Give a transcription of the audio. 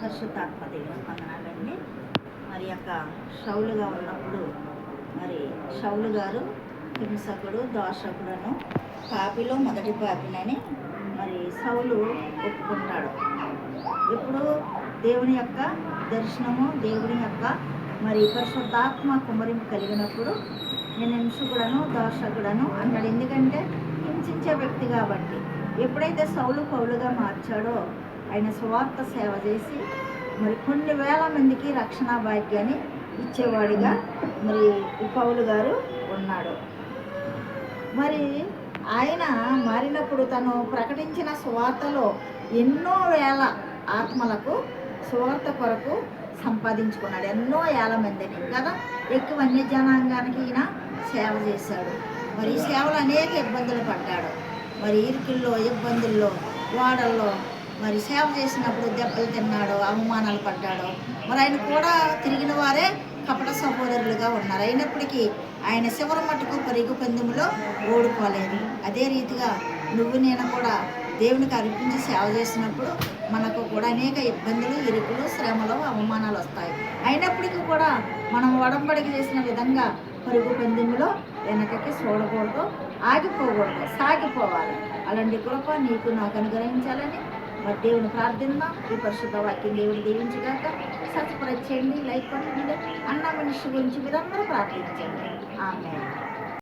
పరిశుద్ధాత్మ దేవుని వందనాలండి. మరి యొక్క షౌలుగా ఉన్నప్పుడు మరి షౌలు గారు హింసకుడు, దోషకుడను, పాపిలో మొదటి పాపినని మరి సౌలు ఒప్పుకుంటాడు. ఇప్పుడు దేవుని యొక్క దర్శనము, దేవుని యొక్క మరి పరిశుద్ధాత్మ కుమరింపు కలిగినప్పుడు నేను హింసకుడను, దోషకుడను అన్నాడు. ఎందుకంటే హింసించే వ్యక్తి కాబట్టి. ఎప్పుడైతే సౌలు పౌలుగా మార్చాడో ఆయన సువార్త సేవ చేసి మరి కొన్ని వేల మందికి రక్షణ భాగ్యాన్ని ఇచ్చేవాడిగా మరి ఈ పౌలు గారు ఉన్నాడు. మరి ఆయన మారినప్పుడు తను ప్రకటించిన సువార్తలో ఎన్నో వేల ఆత్మలకు సువార్త కొరకు సంపాదించుకున్నాడు. ఎన్నో వేల మందిని కదా, ఎక్కువ అన్య జనాంగానికి ఈయన సేవ చేశాడు. మరి ఈ సేవలు అనేక ఇబ్బందులు పడ్డాడు. మరి ఇరుకుల్లో, ఇబ్బందుల్లో, వాడల్లో మరి సేవ చేసినప్పుడు దెబ్బలు తిన్నాడు, అవమానాలు పడ్డాడు. మరి ఆయన కూడా తిరిగిన వారే కపట సహోదరులుగా ఉన్నారు. అయినప్పటికీ ఆయన శివర మట్టుకు పరుగు పందెంలో ఓడిపోలేదు. అదే రీతిగా నువ్వు నేను కూడా దేవునికి అర్పించి సేవ చేసినప్పుడు మనకు కూడా అనేక ఇబ్బందులు, ఇరుకులు, శ్రమలు, అవమానాలు వస్తాయి. అయినప్పటికీ కూడా మనం ఒడంబడిక చేసిన విధంగా పరుగు పందెంలో వెనకకి చూడకూడదు, ఆగిపోకూడదు, సాగిపోవాలి. అలాంటి కృప నీకు నాకు అనుగ్రహించాలని మరి దేవుని ప్రార్థన. ఈ పరిశుద్ధ వాక్యం దేవుడు దీవించగాక. సబ్స్క్రైబ్ చేయండి, లైక్ కొట్టండి. అన్న మనిషి గురించి మీరందరూ ప్రార్థించండి. ఆమేన్.